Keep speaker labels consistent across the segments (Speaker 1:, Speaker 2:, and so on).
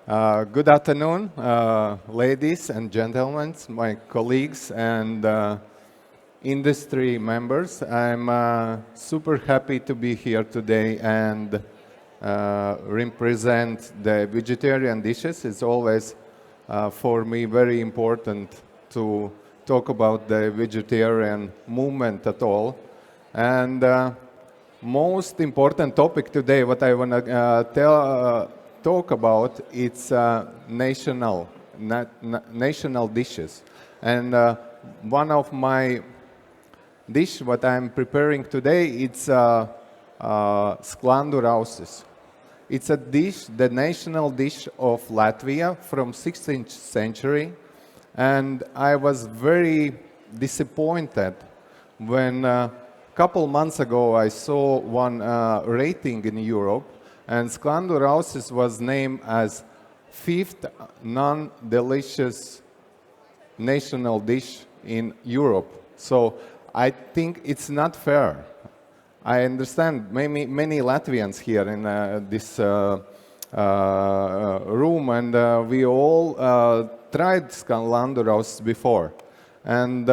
Speaker 1: Good afternoon, ladies and gentlemen, my colleagues and industry members. I'm super happy to be here today and represent the vegetarian dishes. It's always for me very important to talk about the vegetarian movement at all. And most important topic today, what I want to talk about, it's national dishes. And one of my dish what I'm preparing today, it's sklandu. It's a dish, the national dish of Latvia from 16th century. And I was very disappointed when a couple months ago I saw one rating in Europe, and sklandu was named as 5th non-delicious national dish in Europe. So I think it's not fair. I understand many Latvians here in this room, and we all tried sklandu before. And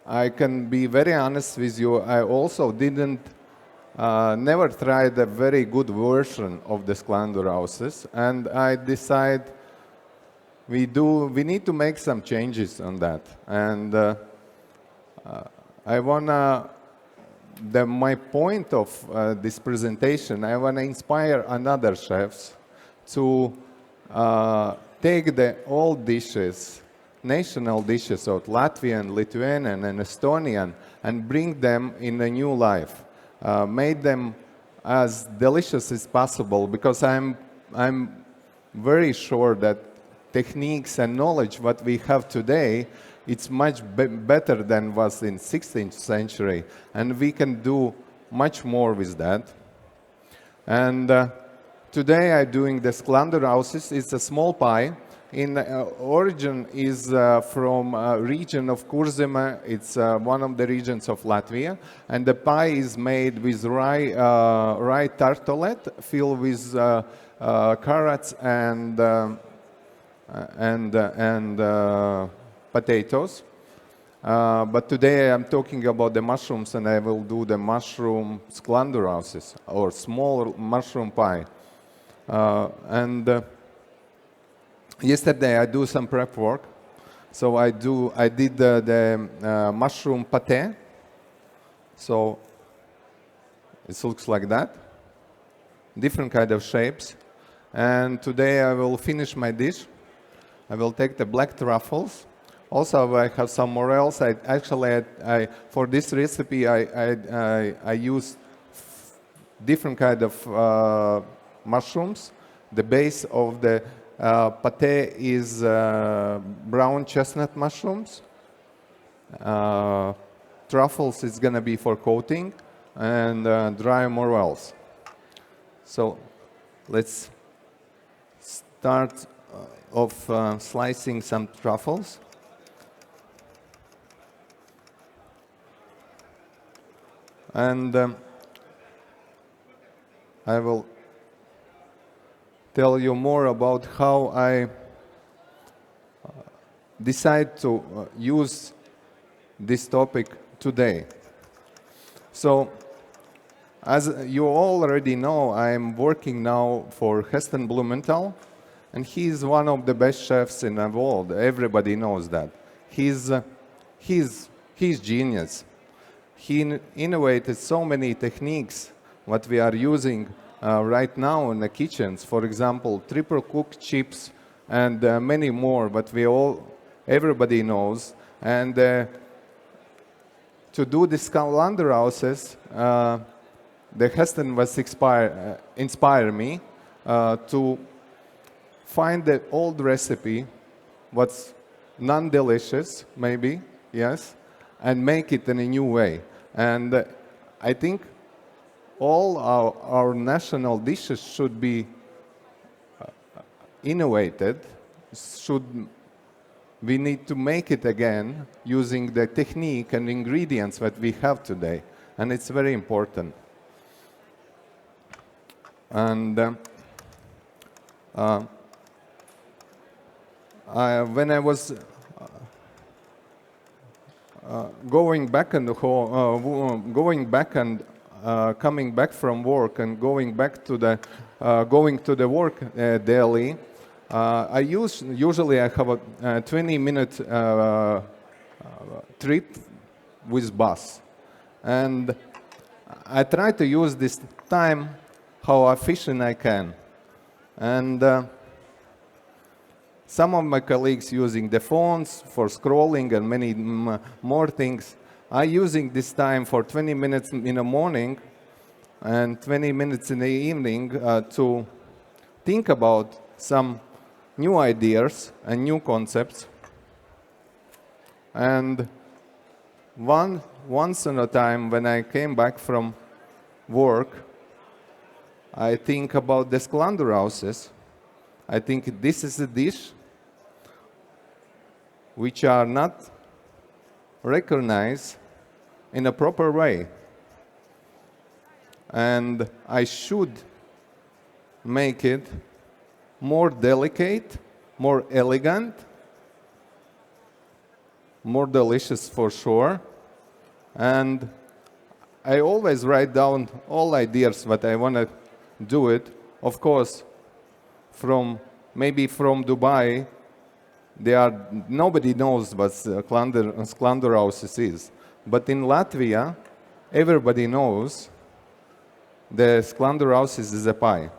Speaker 1: I can be very honest with you, I also never tried a very good version of the sklandu, and I decided we need to make some changes on that. And I wanna, my point of this presentation, I wanna inspire another chefs to take the old dishes, national dishes of Latvian, Lithuanian, and Estonian, and bring them in a new life. Made them as delicious as possible, because I'm very sure that techniques and knowledge what we have today, it's much better than was in 16th century, and we can do much more with that. And today I'm doing the sklandu. It's a small pie. In origin is from region of Kurzeme. It's one of the regions of Latvia, and the pie is made with rye tartelette filled with carrots and potatoes. But today I'm talking about the mushrooms, and I will do the mushroom sklandu or small mushroom pie. Yesterday I do some prep work, so I did the mushroom pate. So it looks like that, different kind of shapes. And today I will finish my dish. I will take the black truffles. Also I have some morels. For this recipe I use different kind of mushrooms. The base of the pate is brown chestnut mushrooms. Truffles is going to be for coating, and dry morels. So let's start off slicing some truffles. And I will tell you more about how I decide to use this topic today. So, as you already know, I'm working now for Heston Blumenthal, and he's one of the best chefs in the world. Everybody knows that. He's genius. He innovated so many techniques what we are using right now in the kitchens. For example, triple cooked chips and many more, but everybody knows. And to do the sklandu, the Heston was inspire me to find the old recipe, what's non-delicious, maybe, yes, and make it in a new way. And I think all our national dishes should be innovated. We need to make it again using the technique and ingredients that we have today, and it's very important. And when I was going back and coming back from work and going to the work daily, usually I have a 20-minute trip with bus, and I try to use this time how efficient I can. And some of my colleagues using the phones for scrolling and many more things. I'm using this time for 20 minutes in the morning and 20 minutes in the evening to think about some new ideas and new concepts. And once in a time when I came back from work, I think about the sklanderhouses. I think this is a dish which are not recognized in a proper way. And I should make it more delicate, more elegant, more delicious for sure. And I always write down all ideas what I want to do it. Of course, maybe from Dubai, nobody knows what sklanderhouses is. But in Latvia, everybody knows the sklanderhouses is a pie.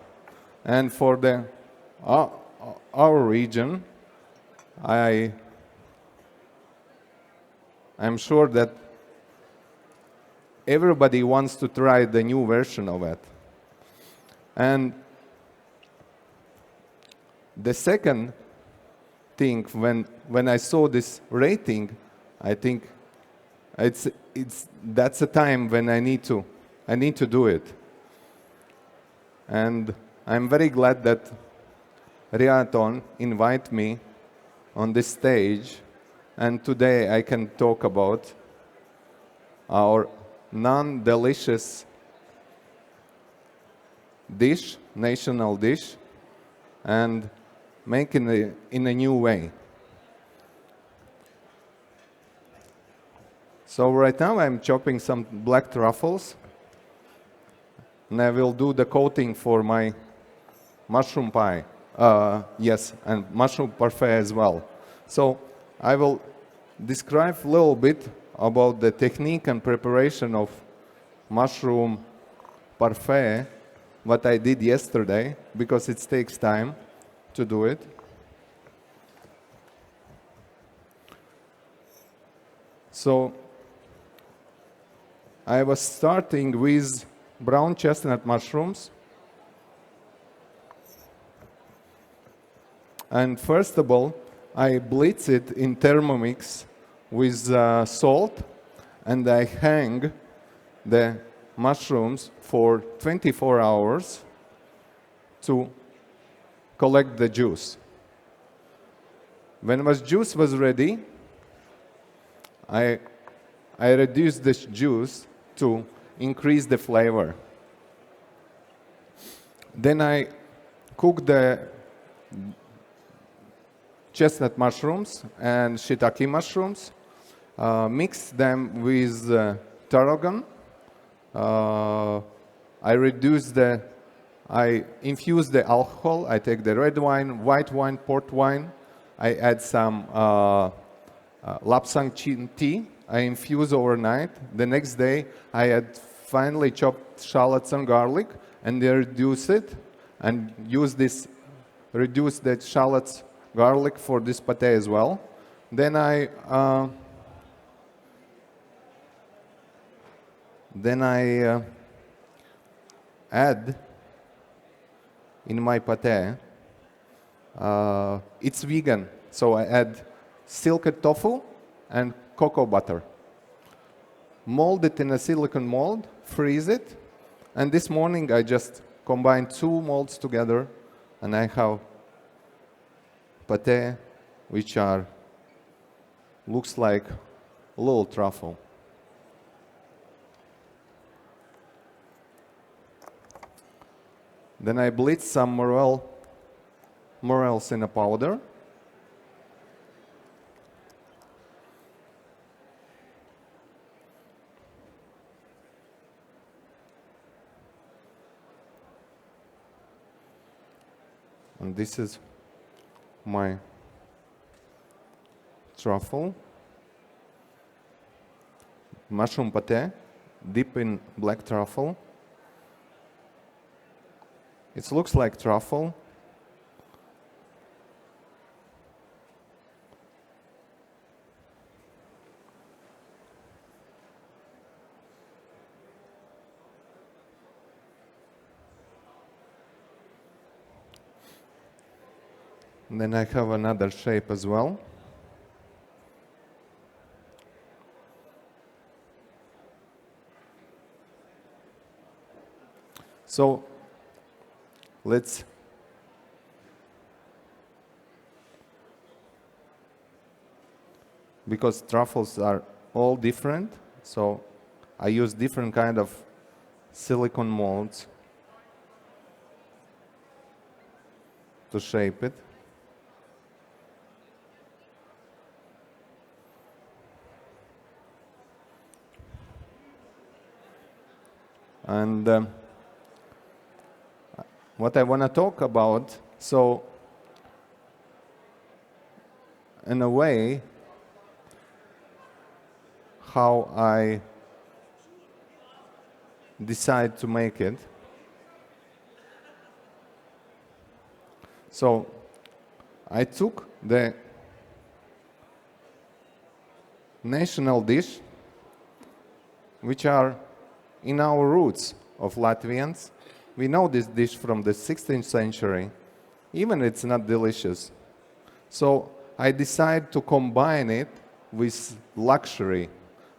Speaker 1: And for our region, I'm sure that everybody wants to try the new version of it. And the second thing, when I saw this rating, I think that's a time when I need to do it. And I'm very glad that Reaton invited me on this stage, and today I can talk about our non-delicious dish, national dish, and making it in a new way. So right now I'm chopping some black truffles, and I will do the coating for my mushroom pie. Yes, and mushroom parfait as well. So I will describe a little bit about the technique and preparation of mushroom parfait, what I did yesterday, because it takes time to do it. So I was starting with brown chestnut mushrooms. And first of all, I blitz it in Thermomix with salt, and I hang the mushrooms for 24 hours to collect the juice. When the juice was ready, I reduced this juice to increase the flavor. Then I cook the chestnut mushrooms and shiitake mushrooms, mix them with tarragon. I infuse the alcohol. I take the red wine, white wine, port wine. I add some lapsang tea. I infuse overnight. The next day, I add finely chopped shallots and garlic, and then reduce it, and reduce the shallots, garlic for this pate as well. Then I add in my pate. It's vegan, so I add silked tofu and cocoa butter. Mold it in a silicone mold, freeze it, and this morning I just combined 2 molds together, and I have pate which looks like a little truffle. Then I blitz some morels in a powder. And this is my truffle. Mushroom pate, deep in black truffle. It looks like truffle. And then I have another shape as well. So let's because truffles are all different, so I use different kind of silicone molds to shape it. And what I want to talk about, so in a way, how I decide to make it. So I took the national dish, which are in our roots of Latvians. We know this dish from the 16th century. Even it's not delicious. So I decided to combine it with luxury.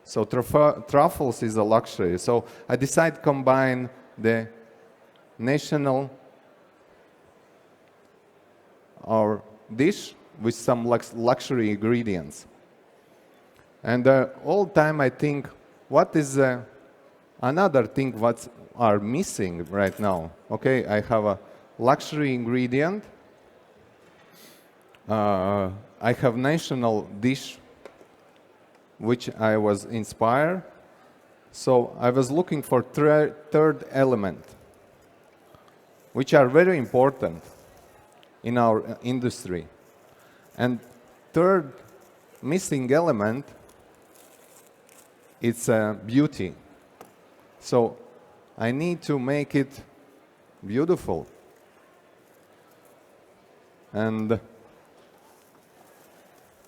Speaker 1: So truffles is a luxury. So I decided to combine the national our dish with some luxury ingredients. And all time I think, what is another thing what are missing right now? Okay, I have a luxury ingredient. I have national dish, which I was inspired. So I was looking for third element, which are very important in our industry. And third missing element, it's beauty. So I need to make it beautiful. And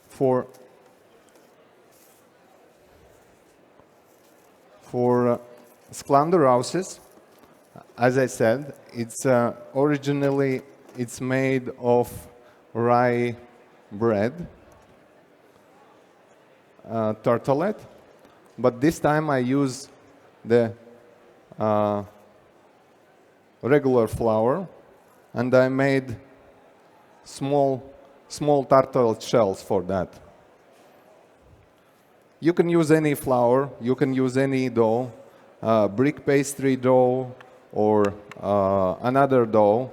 Speaker 1: for sklanderhouses, as I said, it's originally it's made of rye bread, tartlet, but this time I use the regular flour, and I made small tartlet shells for that. You can use any flour, you can use any dough, brick pastry dough or another dough.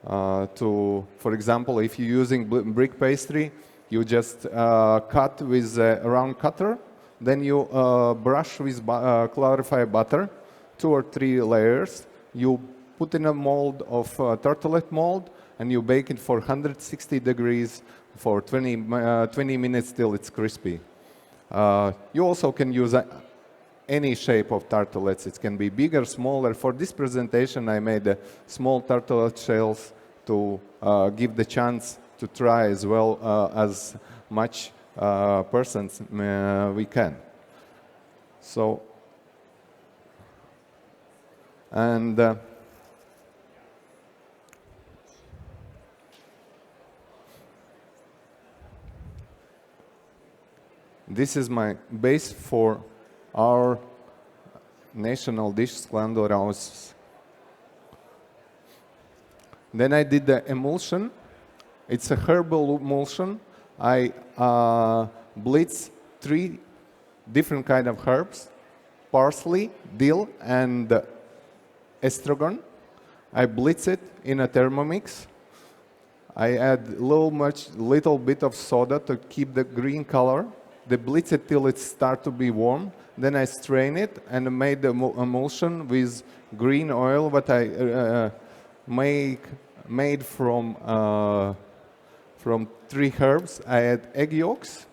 Speaker 1: For example, if you're using brick pastry, you just cut with a round cutter, then you brush with clarified butter, 2 or 3 layers. You put in a mold of tartlet mold, and you bake it for 160 degrees for 20 minutes till it's crispy. You also can use any shape of tartlets. It can be bigger, smaller. For this presentation, I made small tartlet shells to give the chance to try as well as much persons we can. So, and this is my base for our national dish, sklanderhouses. Then I did the emulsion. It's a herbal emulsion. I blitz 3 different kind of herbs: parsley, dill, and estragon. I blitz it in a Thermomix. I add little bit of soda to keep the green color. They blitz it till it starts to be warm. Then I strain it and made the emulsion with green oil, what I made from 3 herbs. I add egg yolks.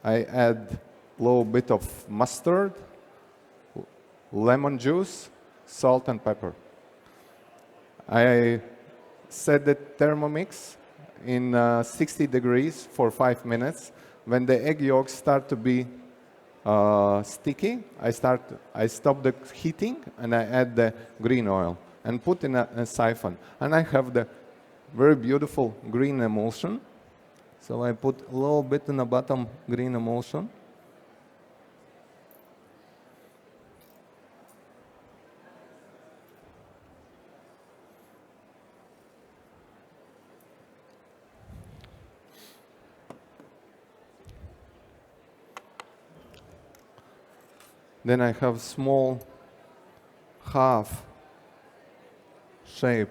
Speaker 1: I add a little bit of mustard, lemon juice, salt and pepper. I set the Thermomix in 60 degrees for 5 minutes. When the egg yolks start to be sticky, I stop the heating and I add the green oil and put in a siphon. And I have the very beautiful green emulsion. So I put a little bit in the bottom green emulsion. Then I have small half shape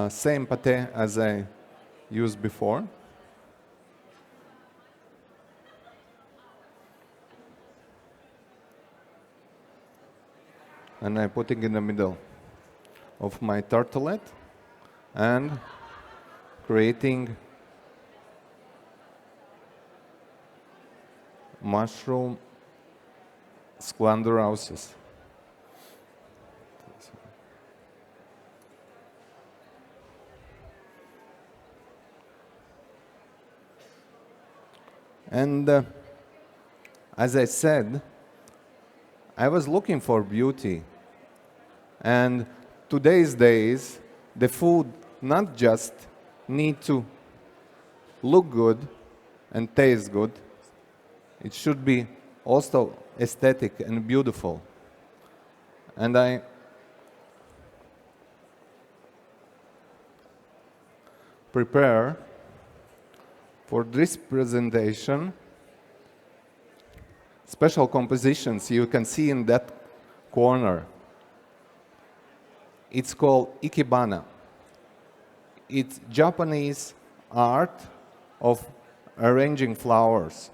Speaker 1: same pate as I used before. And I put it in the middle of my tartlet and creating mushroom sklanderausis. And as I said, I was looking for beauty. And today's days, the food not just need to look good and taste good, it should be also aesthetic and beautiful. And I prepare for this presentation special compositions you can see in that corner. It's called ikebana. It's Japanese art of arranging flowers.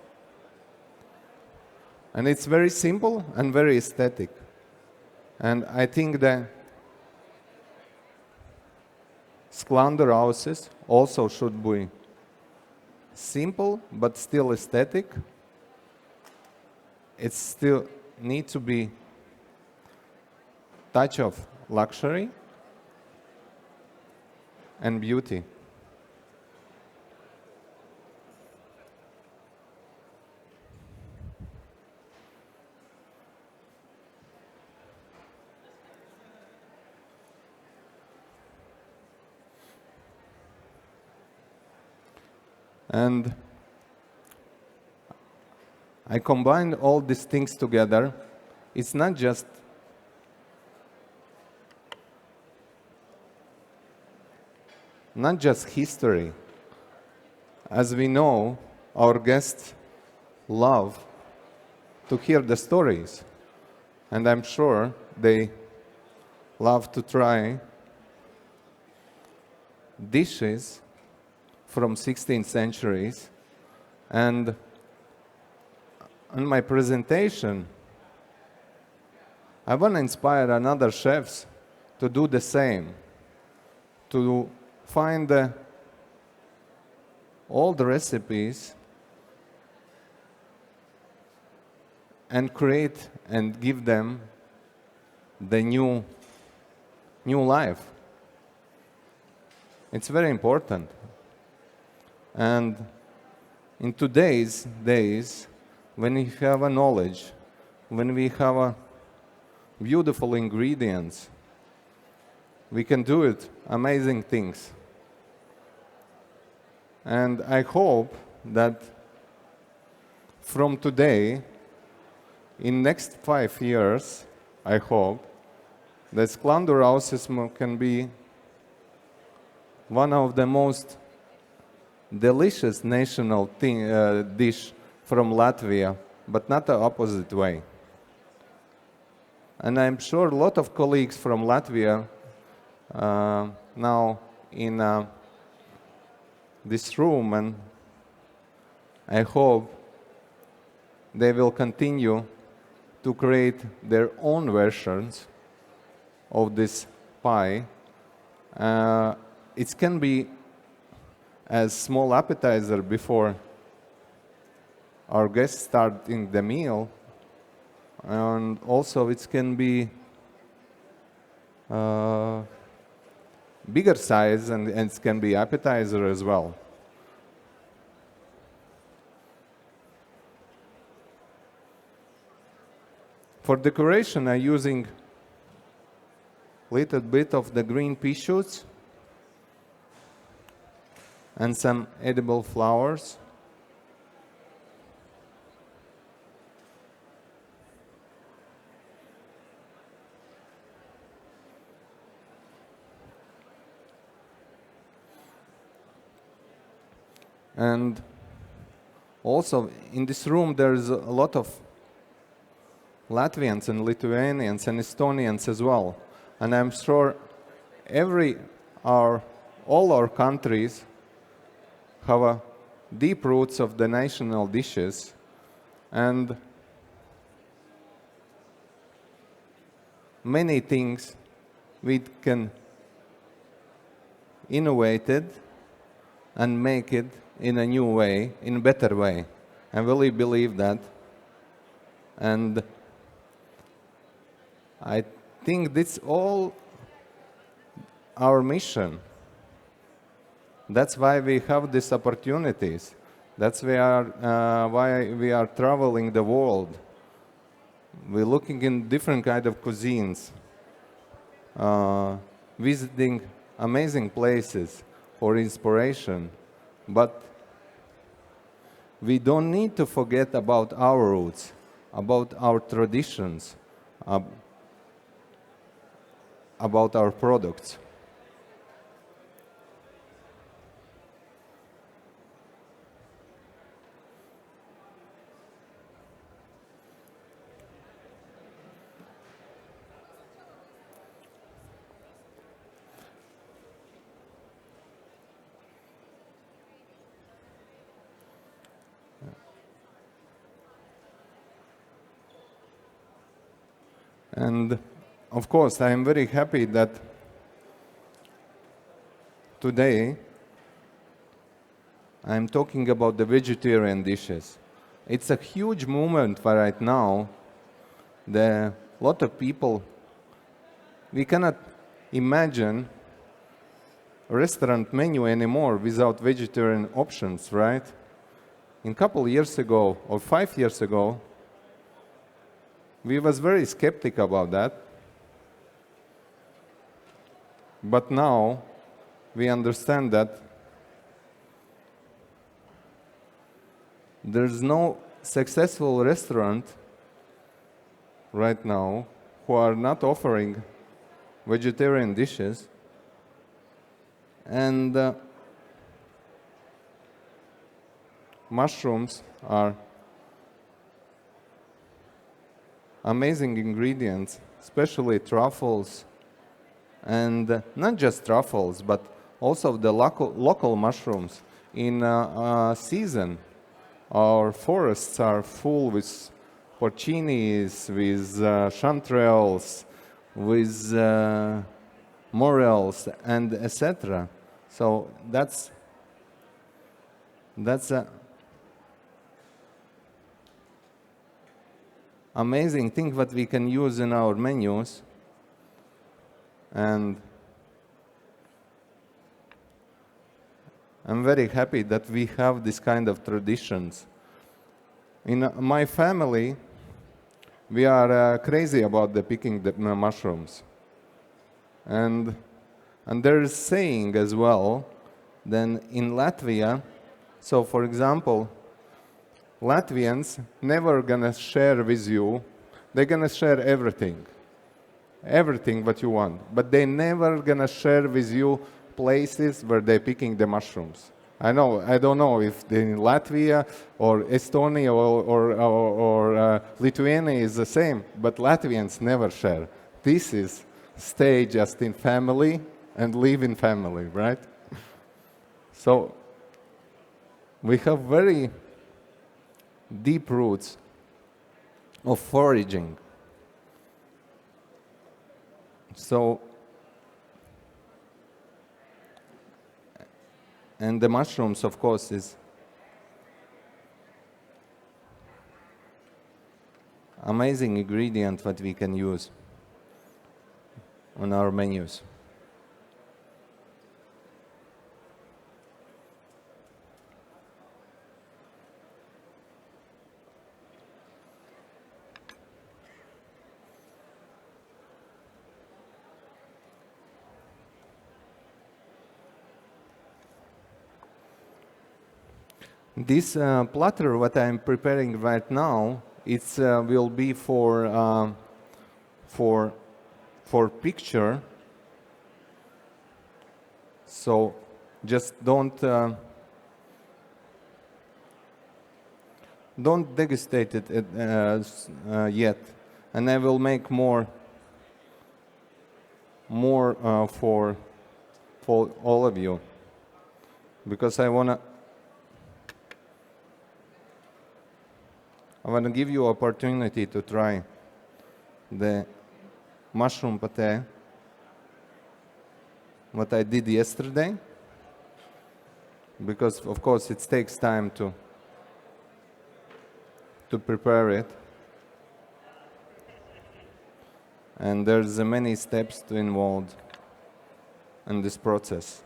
Speaker 1: And it's very simple and very aesthetic. And I think the sklanderausis also should be simple but still aesthetic. It still needs to be touch of luxury and beauty. And I combined all these things together. It's not just history. As we know, our guests love to hear the stories. And I'm sure they love to try dishes from 16th centuries. And in my presentation, I want to inspire another chefs to do the same, to find all the recipes and create and give them the new life. It's very important. And in today's days, when we have a knowledge, when we have a beautiful ingredients, we can do it amazing things. And I hope that from today, in next 5 years, I hope that sklanderausis can be one of the most delicious national dish from Latvia, but not the opposite way. And I'm sure a lot of colleagues from Latvia now in this room, and I hope they will continue to create their own versions of this pie. It can be as small appetizer before our guests starting the meal, and also it can be bigger size, and it can be appetizer as well. For decoration, I'm using a little bit of the green pea shoots and some edible flowers. And also in this room there's a lot of Latvians and Lithuanians and Estonians as well. And I'm sure all our countries have a deep roots of the national dishes, and many things we can innovate it and make it in a new way, in a better way. I really believe that. And I think that's all our mission. That's why we have these opportunities. That's why we are traveling the world. We're looking in different kind of cuisines, visiting amazing places for inspiration. But we don't need to forget about our roots, about our traditions, about our products. And of course, I am very happy that today I'm talking about the vegetarian dishes. It's a huge movement for right now. A lot of people, we cannot imagine a restaurant menu anymore without vegetarian options, right? A couple years ago, or 5 years ago, we was very skeptical about that. But now we understand that there's no successful restaurant right now who are not offering vegetarian dishes. And mushrooms are amazing ingredients, especially truffles, and not just truffles, but also the local mushrooms. In season, our forests are full with porcinis, with chanterelles, with morels, and etc. So that's a amazing thing that we can use in our menus. And I'm very happy that we have this kind of traditions. In my family, we are crazy about picking the mushrooms. And there is saying as well, then in Latvia, so for example, Latvians never gonna share with you. They're gonna share everything what you want, but they never gonna share with you places where they're picking the mushrooms. I don't know if in Latvia or Estonia or Lithuania is the same, but Latvians never share. This is stay just in family and live in family, right? So we have very deep roots of foraging. So, and the mushrooms, of course, is amazing ingredient that we can use on our menus. This platter, what I'm preparing right now, it will be for picture. So just don't degustate it yet, and I will make more for all of you, because I wanna give you opportunity to try the mushroom pate, what I did yesterday, because of course it takes time to prepare it, and there's many steps to involved in this process.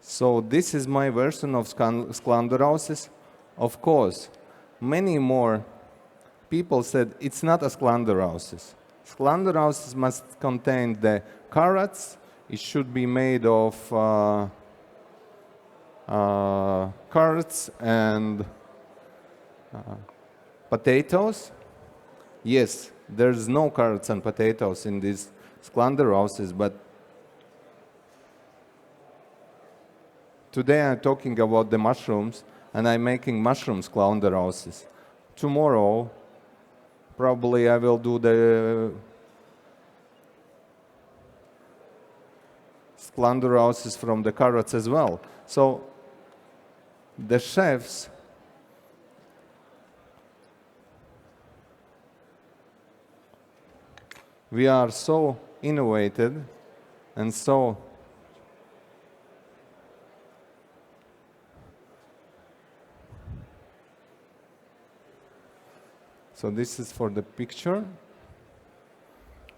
Speaker 1: So this is my version of sklanderausis. Of course, many more people said it's not a sklanderausis. Sklanderausis must contain the carrots. It should be made of carrots and potatoes. Yes, there's no carrots and potatoes in these sklanderausis, but today I'm talking about the mushrooms, and I'm making mushroom sklanderausis. Tomorrow, probably I will do the sklanderausis from the carrots as well. So the chefs we are so innovative and so this is for the picture.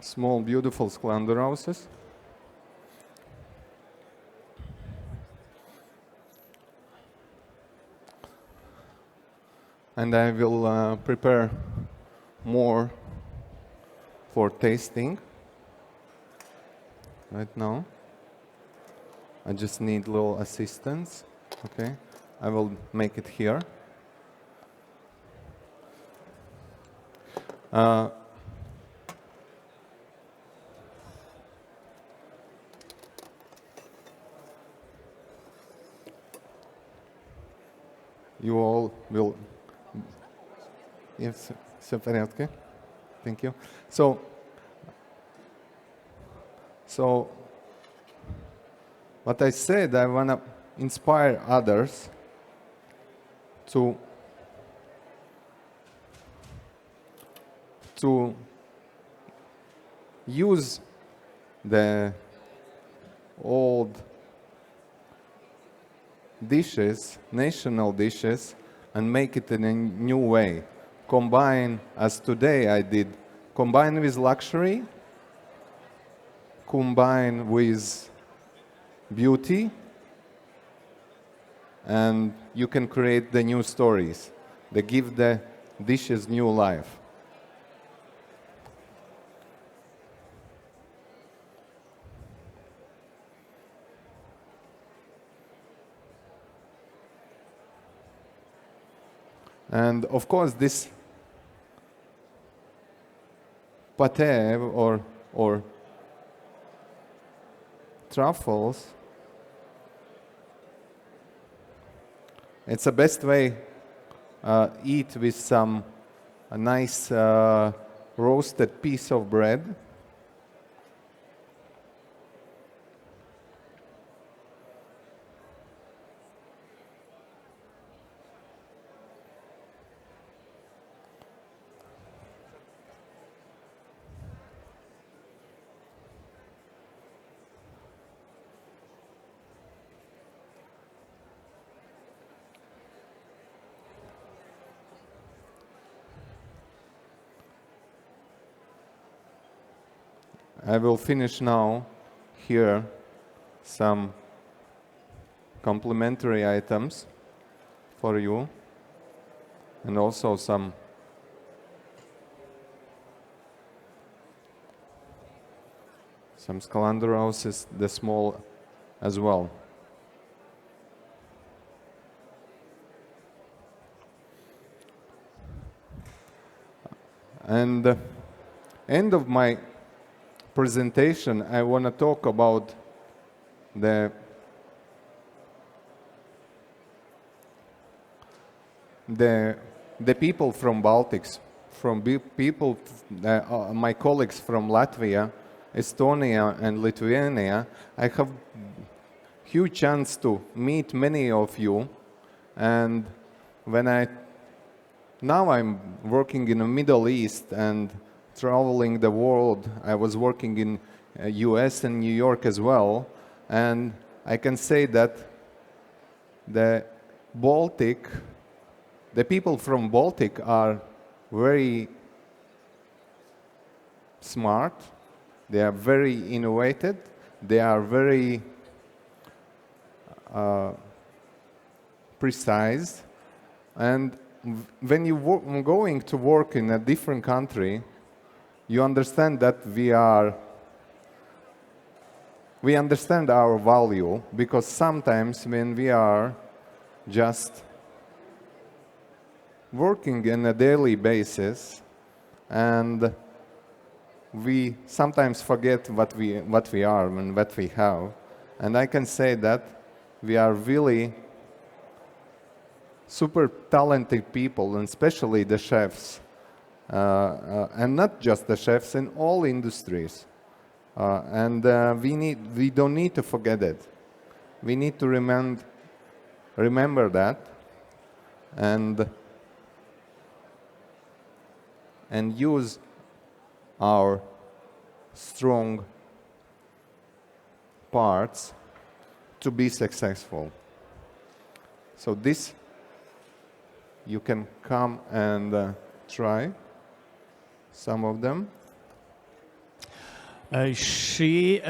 Speaker 1: Small, beautiful sklanderausis. And I will prepare more for tasting right now. I just need a little assistance. Okay, I will make it here. You all will. Yes, все в порядке. Thank you. So what I said, I want to inspire others to use the old dishes, national dishes, and make it in a new way. Combine, as today I did, combine with luxury, combine with beauty, and you can create the new stories that give the dishes new life. And of course, this pate or truffles, it's the best way eat with some a nice roasted piece of bread. I will finish now here some complimentary items for you, and also some scalandroses, the small as well. And end of my presentation, I want to talk about the people from Baltics, people, my colleagues from Latvia, Estonia, and Lithuania. I have huge chance to meet many of you, and now I'm working in the Middle East and traveling the world. I was working in US and New York as well, and I can say that the people from Baltic are very smart, they are very innovative, they are very precise, and when you're going to work in a different country, you understand that we understand our value, because sometimes when we are just working on a daily basis, and we sometimes forget what we are and what we have. And I can say that we are really super talented people, and especially the chefs, and not just the chefs, in all industries. And we don't need to forget it. We need to remember that, and use our strong parts to be successful. So this, you can come and try some of them.
Speaker 2: Šī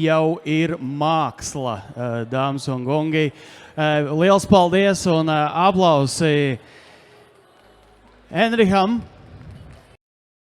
Speaker 2: jau ir māksla, dāmas un kungi. Liels paldies un aplausi Heinricham.